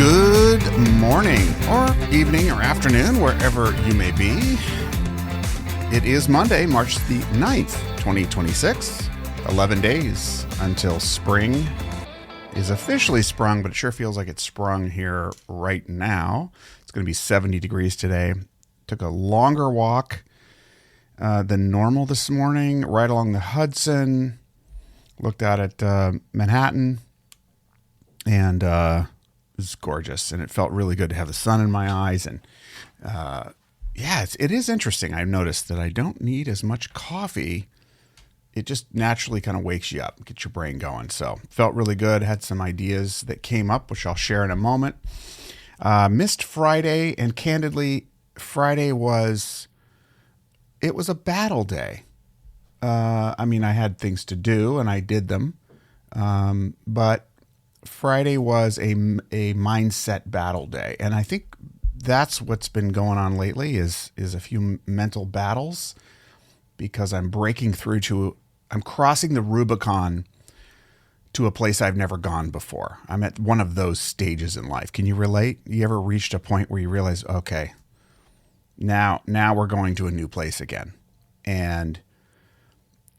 Good morning, or evening, or afternoon, wherever you may be. It is Monday, March the 9th, 2026. 11 days until spring is officially sprung, but it sure feels like it's sprung here right now. It's going to be 70 degrees today. Took a longer walk than normal this morning, right along the Hudson. Looked out at Manhattan, and it was gorgeous, and it felt really good to have the sun in my eyes. And it is interesting. I've noticed that I don't need as much coffee. It just naturally kind of wakes you up, gets your brain going. So felt really good. Had some ideas that came up, which I'll share in a moment. Missed Friday, and candidly, Friday was a battle day. I had things to do, and I did them. But Friday was a mindset battle day. And I think that's what's been going on lately is a few mental battles, because I'm crossing the Rubicon to a place I've never gone before. I'm at one of those stages in life. Can you relate? You ever reached a point where you realize, okay, now we're going to a new place again. And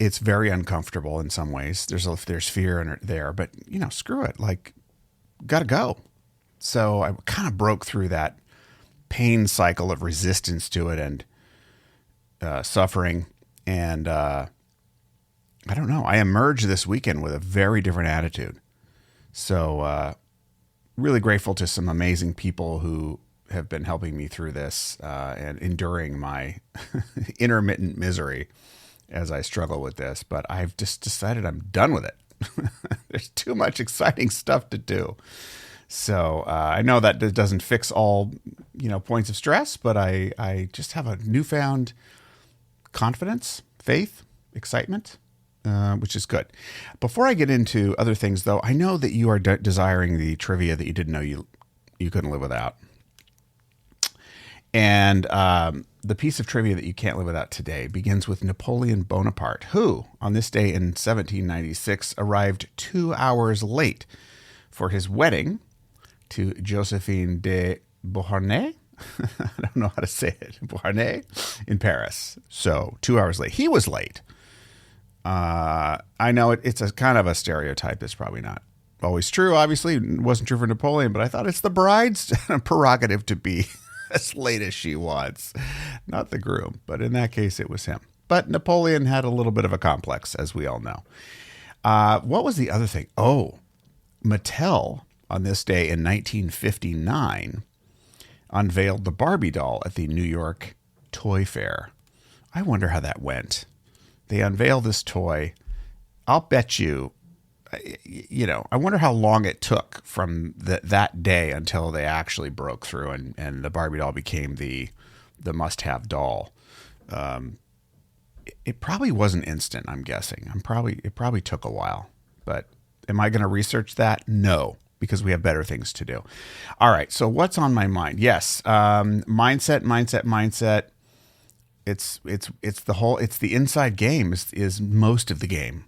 it's very uncomfortable in some ways. There's fear in there, but screw it. Like, gotta go. So I kind of broke through that pain cycle of resistance to it and suffering. And I don't know. I emerged this weekend with a very different attitude. So really grateful to some amazing people who have been helping me through this and enduring my intermittent misery as I struggle with this. But I've just decided I'm done with it. There's too much exciting stuff to do. So I know that doesn't fix all, points of stress, but I just have a newfound confidence, faith, excitement, which is good. Before I get into other things, though, I know that you are desiring the trivia that you didn't know you couldn't live without. And the piece of trivia that you can't live without today begins with Napoleon Bonaparte, who, on this day in 1796, arrived 2 hours late for his wedding to Josephine de Beauharnais. I don't know how to say it. Beauharnais in Paris. So 2 hours late. He was late. I know it's a kind of a stereotype that's probably not always true. Obviously, it wasn't true for Napoleon, but I thought it's the bride's prerogative to be as late as she was, not the groom. But in that case, it was him. But Napoleon had a little bit of a complex, as we all know. What was the other thing? Oh, Mattel, on this day in 1959, unveiled the Barbie doll at the New York Toy Fair. I wonder how that went. They unveiled this toy. I'll bet you, I wonder how long it took from that day until they actually broke through and the Barbie doll became the must-have doll. It probably wasn't instant, I'm guessing. It probably took a while. But am I going to research that? No, because we have better things to do. All right, so what's on my mind? Yes, mindset. It's the inside game is most of the game.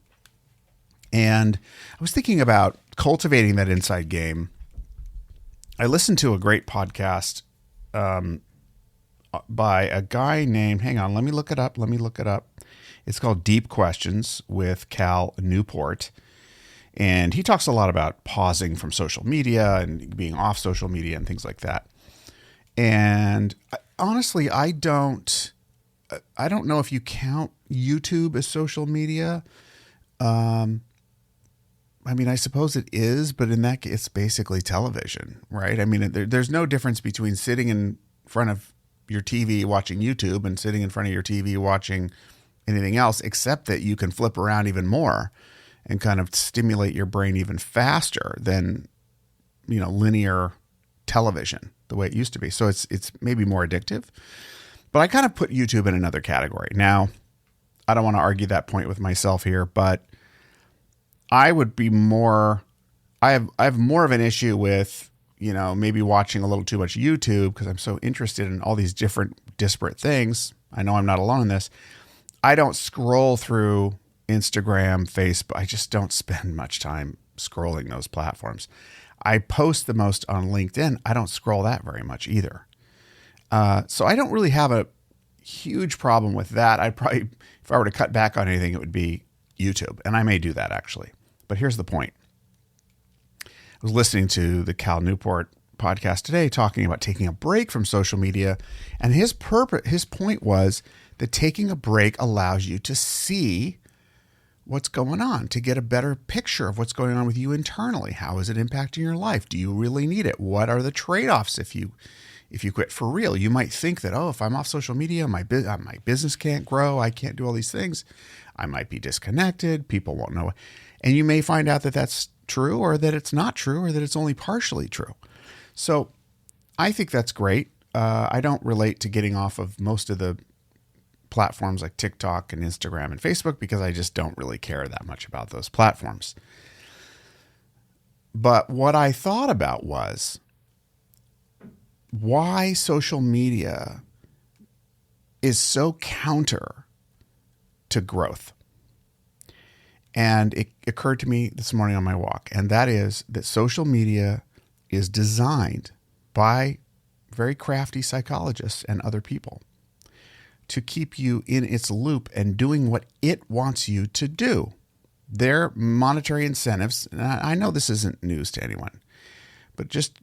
And I was thinking about cultivating that inside game. I listened to a great podcast by a guy named, hang on, let me look it up. It's called Deep Questions with Cal Newport. And he talks a lot about pausing from social media and being off social media and things like that. And honestly, I don't know if you count YouTube as social media. I suppose it is, but in that case, it's basically television, right? There's no difference between sitting in front of your TV watching YouTube and sitting in front of your TV watching anything else, except that you can flip around even more and kind of stimulate your brain even faster than, linear television, the way it used to be. So it's maybe more addictive, but I kind of put YouTube in another category. Now, I don't want to argue that point with myself here, but I would be more, I have more of an issue with, maybe watching a little too much YouTube because I'm so interested in all these different disparate things. I know I'm not alone in this. I don't scroll through Instagram, Facebook. I just don't spend much time scrolling those platforms. I post the most on LinkedIn. I don't scroll that very much either. So I don't really have a huge problem with that. I'd probably, if I were to cut back on anything, it would be YouTube. And I may do that actually. But here's the point. I was listening to the Cal Newport podcast today talking about taking a break from social media. And his point was that taking a break allows you to see what's going on, to get a better picture of what's going on with you internally. How is it impacting your life? Do you really need it? What are the trade-offs if you quit for real? You might think that, if I'm off social media, my business can't grow. I can't do all these things. I might be disconnected. People won't know. And you may find out that that's true, or that it's not true, or that it's only partially true. So I think that's great. I don't relate to getting off of most of the platforms like TikTok and Instagram and Facebook because I just don't really care that much about those platforms. But what I thought about was why social media is so counter to growth. And it occurred to me this morning on my walk, and that is that social media is designed by very crafty psychologists and other people to keep you in its loop and doing what it wants you to do. Their monetary incentives, and I know this isn't news to anyone, but just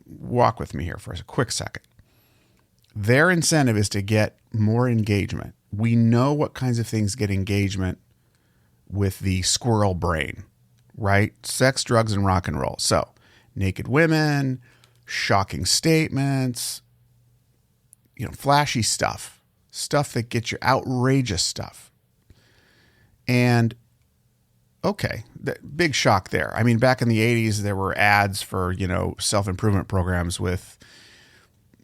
walk with me here for a quick second. Their incentive is to get more engagement. We know what kinds of things get engagement with the squirrel brain, right? Sex, drugs, and rock and roll. So naked women, shocking statements, flashy stuff that gets you, outrageous stuff. And okay, big shock there. I mean, back in the 80s, there were ads for, self-improvement programs with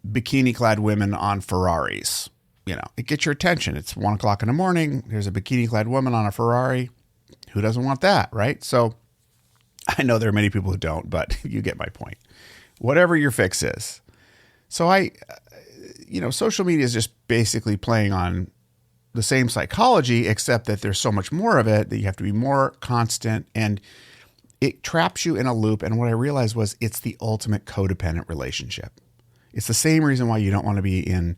bikini-clad women on Ferraris. It gets your attention. It's 1:00 in the morning. There's a bikini-clad woman on a Ferrari. Who doesn't want that, right? So I know there are many people who don't, but you get my point. Whatever your fix is. So social media is just basically playing on the same psychology, except that there's so much more of it that you have to be more constant, and it traps you in a loop. And what I realized was it's the ultimate codependent relationship. It's the same reason why you don't want to be in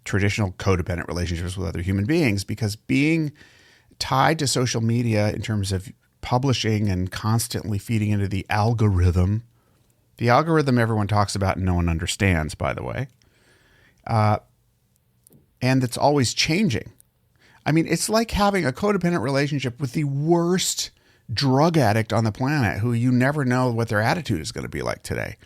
traditional codependent relationships with other human beings, because being tied to social media in terms of publishing and constantly feeding into the algorithm everyone talks about and no one understands, by the way, and it's always changing. I mean, it's like having a codependent relationship with the worst drug addict on the planet who you never know what their attitude is going to be like today.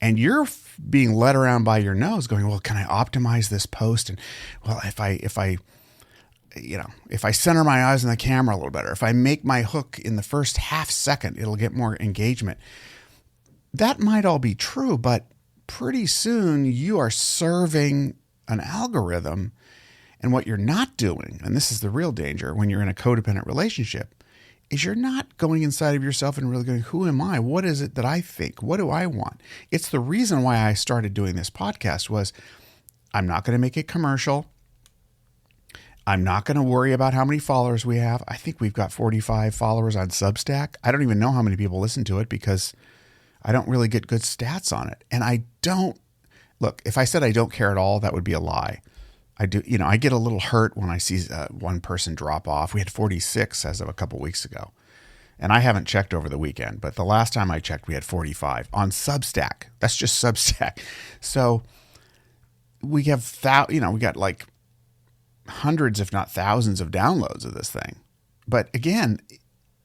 And you're being led around by your nose going, well, can I optimize this post? And well, if I center my eyes on the camera a little better, if I make my hook in the first half second, it'll get more engagement. That might all be true, but pretty soon you are serving an algorithm. And what you're not doing, and this is the real danger when you're in a codependent relationship, is you're not going inside of yourself and really going, who am I? What is it that I think? What do I want? It's the reason why I started doing this podcast was I'm not going to make it commercial. I'm not going to worry about how many followers we have. I think we've got 45 followers on Substack. I don't even know how many people listen to it because I don't really get good stats on it. And look, if I said I don't care at all, that would be a lie. I do, I get a little hurt when I see one person drop off. We had 46 as of a couple weeks ago. And I haven't checked over the weekend, but the last time I checked, we had 45 on Substack. That's just Substack. So we have, we got like hundreds, if not thousands of downloads of this thing. But again,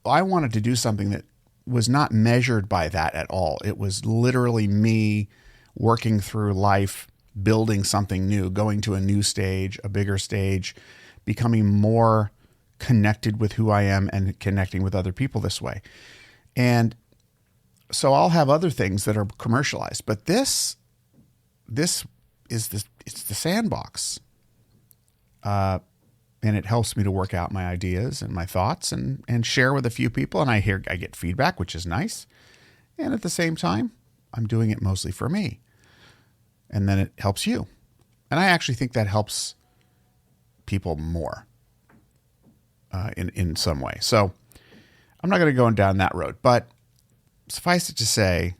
I wanted to do something that was not measured by that at all. It was literally me working through life, building something new, going to a new stage, a bigger stage, becoming more connected with who I am and connecting with other people this way. And so I'll have other things that are commercialized, but this is it's the sandbox. And it helps me to work out my ideas and my thoughts and share with a few people. And I get feedback, which is nice. And at the same time, I'm doing it mostly for me. And then it helps you. And I actually think that helps people more in some way. So I'm not going to go down that road. But suffice it to say,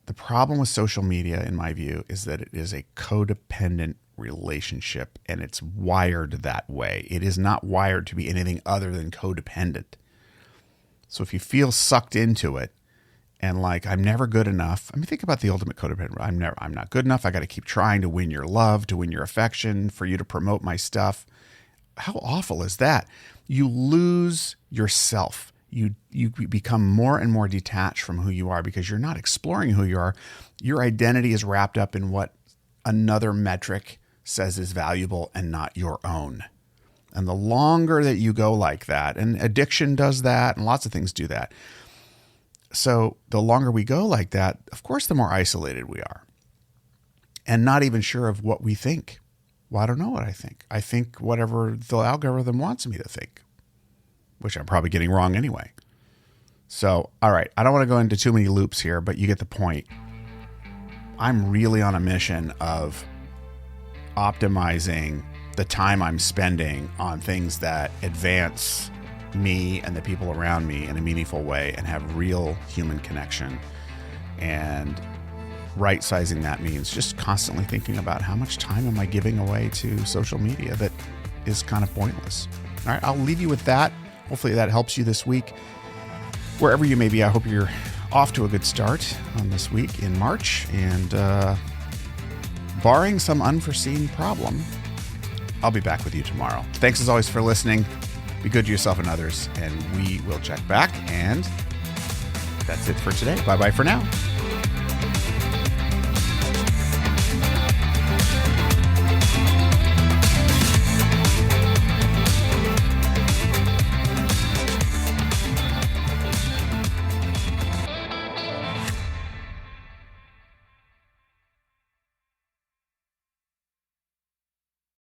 The problem with social media, in my view, is that it is a codependent relationship, and it's wired that way. It is not wired to be anything other than codependent. So if you feel sucked into it and like, I'm never good enough. I mean, think about the ultimate codependent. I'm not good enough. I got to keep trying to win your love, to win your affection, for you to promote my stuff. How awful is that? You lose yourself. You become more and more detached from who you are because you're not exploring who you are. Your identity is wrapped up in what another metric says is valuable and not your own. And the longer that you go like that, and addiction does that, and lots of things do that. So the longer we go like that, of course, the more isolated we are and not even sure of what we think. Well, I don't know what I think. I think whatever the algorithm wants me to think, which I'm probably getting wrong anyway. So, all right, I don't want to go into too many loops here, but you get the point. I'm really on a mission of optimizing the time I'm spending on things that advance me and the people around me in a meaningful way and have real human connection. And right-sizing that means just constantly thinking about how much time am I giving away to social media that is kind of pointless. All right, I'll leave you with that. Hopefully that helps you this week. Wherever you may be, I hope you're off to a good start on this week in March. And barring some unforeseen problem, I'll be back with you tomorrow. Thanks as always for listening. Be good to yourself and others, and we will check back. And that's it for today. Bye-bye for now.